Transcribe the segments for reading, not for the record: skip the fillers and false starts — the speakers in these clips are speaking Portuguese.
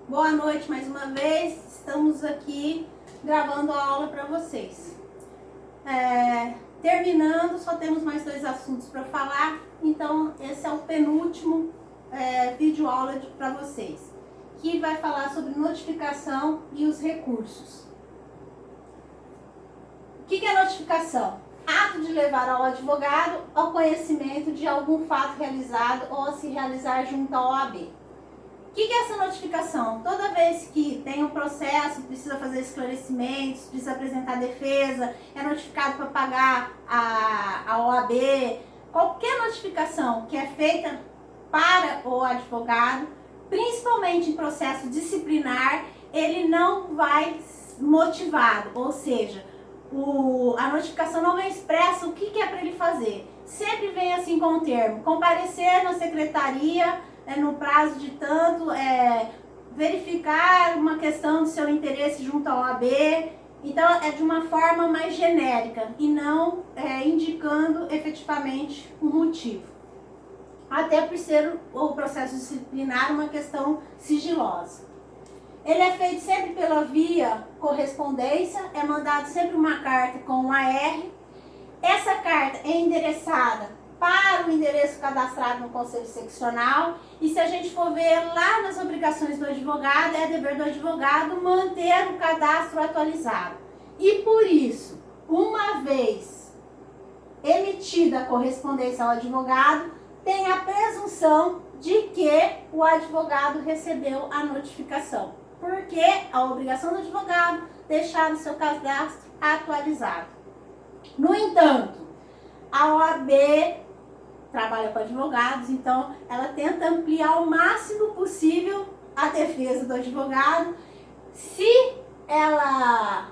Boa noite mais uma vez, estamos aqui gravando a aula para vocês. Terminando, só temos mais 2 assuntos para falar, então esse é o penúltimo vídeo aula para vocês, que vai falar sobre notificação e os recursos. O que é notificação? Ato de levar ao advogado ao conhecimento de algum fato realizado ou a se realizar junto à OAB. O que é essa notificação? Toda vez que tem um processo, precisa fazer esclarecimentos, precisa apresentar defesa, é notificado para pagar a OAB, qualquer notificação que é feita para o advogado, principalmente em processo disciplinar, ele não vai motivado, ou seja, a notificação não vem expressa o que é para ele fazer. Sempre vem assim com o termo: comparecer na secretaria no prazo de tanto, verificar uma questão do seu interesse junto à OAB. Então é de uma forma mais genérica e não indicando efetivamente o motivo. Até por ser o processo disciplinar uma questão sigilosa. Ele é feito sempre pela via correspondência, é mandado sempre uma carta com um AR. Essa carta é endereçada para o endereço cadastrado no Conselho Seccional, e se a gente for ver lá nas obrigações do advogado, é dever do advogado manter o cadastro atualizado. E por isso, uma vez emitida a correspondência ao advogado, tem a presunção de que o advogado recebeu a notificação, porque a obrigação do advogado é deixar o seu cadastro atualizado. No entanto, a OAB trabalha com advogados, então ela tenta ampliar o máximo possível a defesa do advogado. Se ela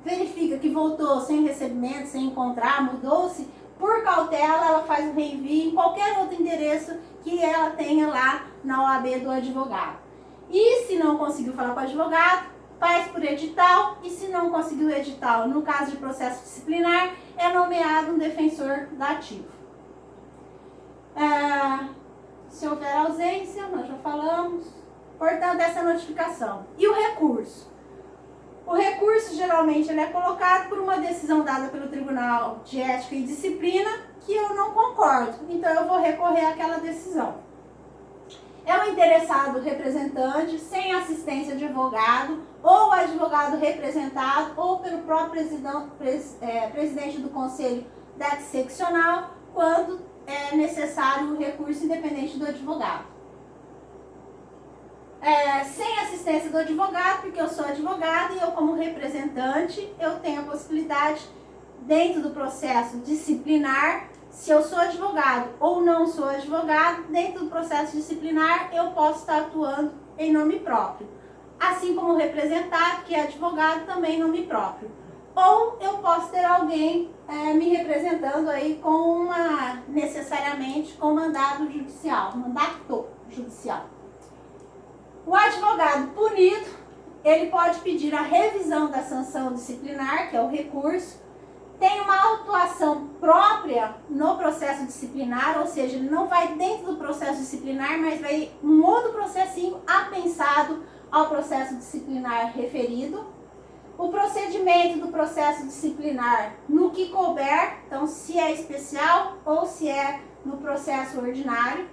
verifica que voltou sem recebimento, sem encontrar, mudou-se, por cautela ela faz o reenvio em qualquer outro endereço que ela tenha lá na OAB do advogado. E se não conseguiu falar com o advogado, faz por edital, e se não conseguiu o edital, no caso de processo disciplinar, é nomeado um defensor dativo. Se houver ausência, nós já falamos, portanto, essa notificação. E o recurso? O recurso, geralmente, ele é colocado por uma decisão dada pelo Tribunal de Ética e Disciplina que eu não concordo, então eu vou recorrer àquela decisão. É o interessado representante, sem assistência de advogado, ou advogado representado, ou pelo próprio presidente do Conselho Seccional, quando é necessário o recurso independente do advogado. Sem assistência do advogado, porque eu sou advogada e eu, como representante, eu tenho a possibilidade, dentro do processo disciplinar, se eu sou advogado ou não sou advogado, dentro do processo disciplinar eu posso estar atuando em nome próprio. Assim como o representado, que é advogado, também em nome próprio. Ou eu posso ter alguém me representando aí necessariamente com mandato judicial. O advogado punido, ele pode pedir a revisão da sanção disciplinar, que é o recurso. Tem uma autuação própria no processo disciplinar, ou seja, ele não vai dentro do processo disciplinar, mas vai um outro processinho apensado ao processo disciplinar referido. O procedimento do processo disciplinar no que couber, então se é especial ou se é no processo ordinário.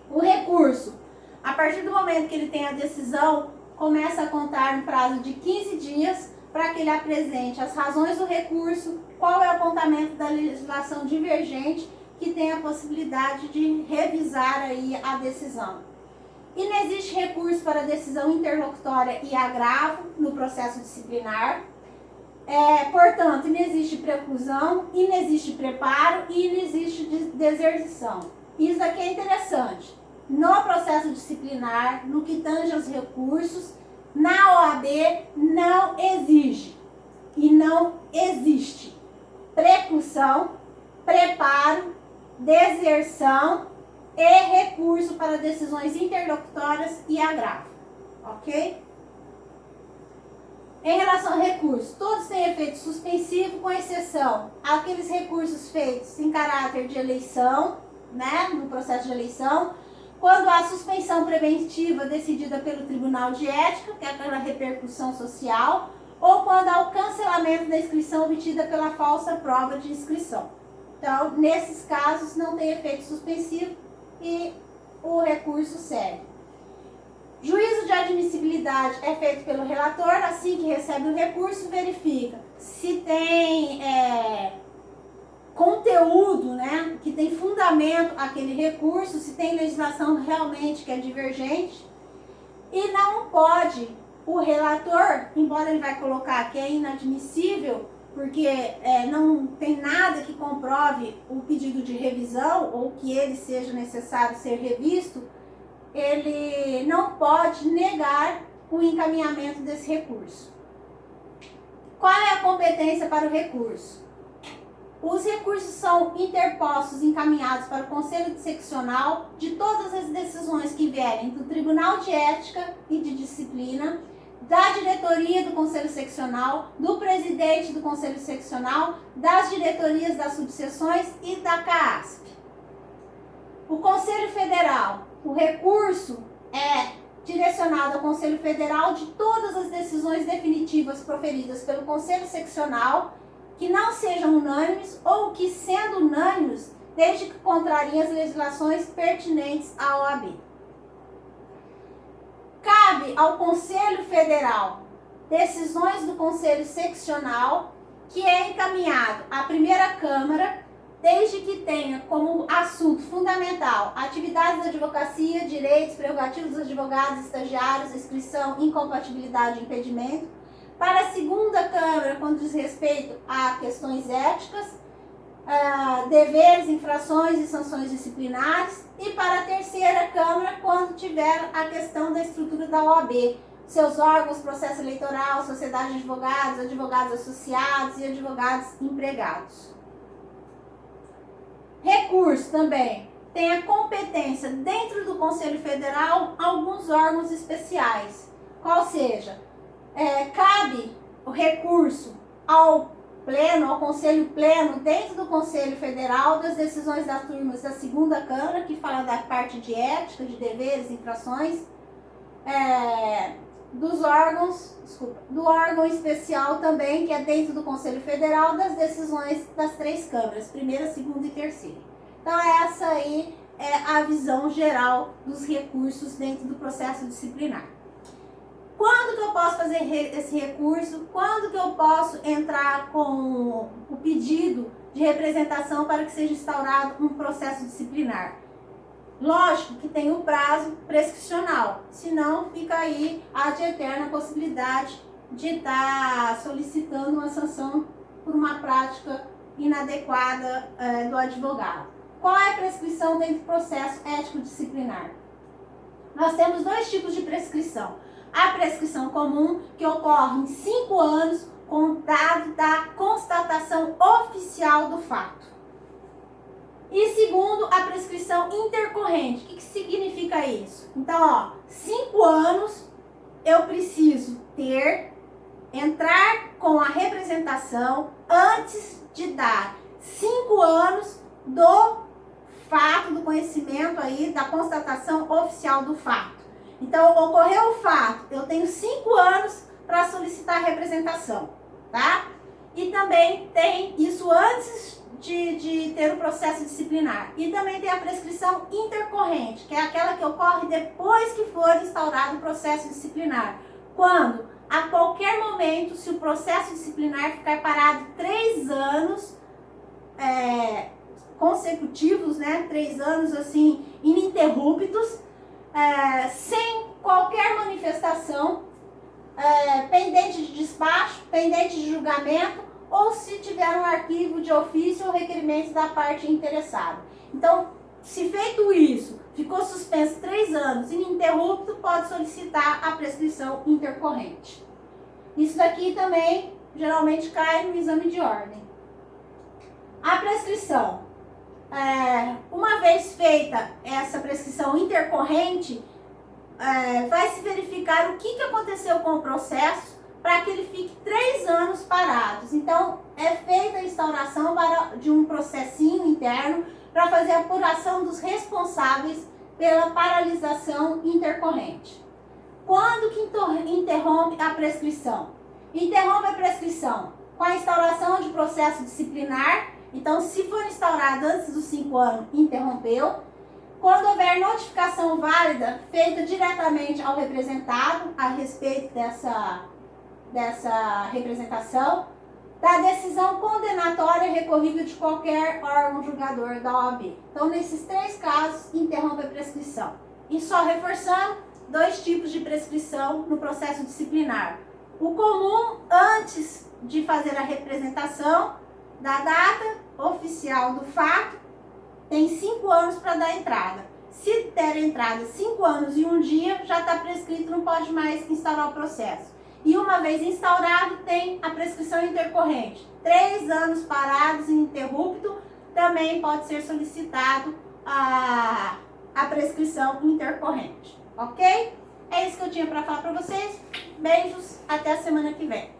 O recurso, a partir do momento que ele tem a decisão, começa a contar no prazo de 15 dias para que ele apresente as razões do recurso, qual é o apontamento da legislação divergente que tem a possibilidade de revisar aí a decisão. E não existe recurso para decisão interlocutória e agravo no processo disciplinar. Portanto, não existe preclusão, e não existe preparo e não existe deserção. Isso aqui é interessante. No processo disciplinar, no que tange aos recursos, na OAB não exige e não existe preclusão, preparo, deserção e recurso para decisões interlocutórias e agravo, ok? Em relação ao recurso, todos têm efeito suspensivo, com exceção aqueles recursos feitos em caráter de eleição, no processo de eleição, quando há suspensão preventiva decidida pelo Tribunal de Ética, que é aquela repercussão social, ou quando há o cancelamento da inscrição obtida pela falsa prova de inscrição. Então, nesses casos, não tem efeito suspensivo e o recurso segue. Juízo de admissibilidade é feito pelo relator, assim que recebe o recurso, verifica se tem conteúdo, né, que tem fundamento aquele recurso, se tem legislação realmente que é divergente, e não pode o relator, embora ele vai colocar que é inadmissível, porque não tem nada que comprove o pedido de revisão ou que ele seja necessário ser revisto, ele não pode negar o encaminhamento desse recurso. Qual é a competência para o recurso? Os recursos são interpostos e encaminhados para o Conselho Seccional de todas as decisões que vierem do Tribunal de Ética e de Disciplina, da diretoria do Conselho Seccional, do presidente do Conselho Seccional, das diretorias das subseções e da CAASP. O Conselho Federal, o recurso é direcionado ao Conselho Federal de todas as decisões definitivas proferidas pelo Conselho Seccional que não sejam unânimes ou que, sendo unânimes, desde que contrariem as legislações pertinentes à OAB. Cabe ao Conselho Federal decisões do Conselho Seccional que é encaminhado à primeira Câmara, desde que tenha como assunto fundamental atividades da advocacia, direitos, prerrogativos dos advogados, estagiários, inscrição, incompatibilidade e impedimento. Para a segunda Câmara, quando diz respeito a questões éticas, deveres, infrações e sanções disciplinares. E para a terceira Câmara, quando tiver a questão da estrutura da OAB, seus órgãos, processo eleitoral, sociedade de advogados, advogados associados e advogados empregados. Recurso também tem a competência dentro do Conselho Federal alguns órgãos especiais, qual seja, cabe o recurso ao Pleno, ao Conselho Pleno, dentro do Conselho Federal, das decisões das turmas da segunda Câmara, que fala da parte de ética, de deveres, infrações, do órgão especial também, que é dentro do Conselho Federal, das decisões das três câmaras, primeira, segunda e terceira. Então, essa aí é a visão geral dos recursos dentro do processo disciplinar. Quando que eu posso fazer esse recurso? Quando que eu posso entrar com o pedido de representação para que seja instaurado um processo disciplinar? Lógico que tem o prazo prescricional, senão fica aí a de eterna possibilidade de estar solicitando uma sanção por uma prática inadequada do advogado. Qual é a prescrição dentro do processo ético-disciplinar? Nós temos dois tipos de prescrição. A prescrição comum, que ocorre em 5 anos, contado da constatação oficial do fato. E segundo, a prescrição intercorrente. O que significa isso? Então, 5 anos eu preciso entrar com a representação antes de dar 5 anos do fato, do conhecimento aí, da constatação oficial do fato. Então, ocorreu o fato, eu tenho 5 anos para solicitar a representação, tá? E também tem isso antes de ter o processo disciplinar. E também tem a prescrição intercorrente, que é aquela que ocorre depois que for instaurado o processo disciplinar. Quando, a qualquer momento, se o processo disciplinar ficar parado 3 anos consecutivos, né? 3 anos assim, ininterruptos, sem qualquer manifestação, pendente de despacho, pendente de julgamento, ou se tiver um arquivo de ofício ou requerimento da parte interessada. Então, se feito isso, ficou suspenso 3 anos, ininterrupto, pode solicitar a prescrição intercorrente. Isso daqui também, geralmente, cai no exame de ordem. A prescrição. Uma vez feita essa prescrição intercorrente, vai se verificar o que aconteceu com o processo para que ele fique 3 anos parados. Então, é feita a instauração de um processinho interno para fazer a apuração dos responsáveis pela paralisação intercorrente. Quando que interrompe a prescrição? Interrompe a prescrição com a instauração de processo disciplinar. Então, se for instaurado antes dos 5 anos, interrompeu. Quando houver notificação válida feita diretamente ao representado a respeito dessa representação, da decisão condenatória recorrível de qualquer órgão julgador da OAB. Então, nesses 3 casos, interrompe a prescrição. E só reforçando, 2 tipos de prescrição no processo disciplinar. O comum, antes de fazer a representação da data oficial do fato, tem 5 anos para dar entrada. Se der entrada 5 anos e 1 dia, já está prescrito, não pode mais instaurar o processo. E uma vez instaurado, tem a prescrição intercorrente. 3 anos parados ininterrupto, também pode ser solicitado a prescrição intercorrente. Ok? É isso que eu tinha para falar para vocês. Beijos, até a semana que vem.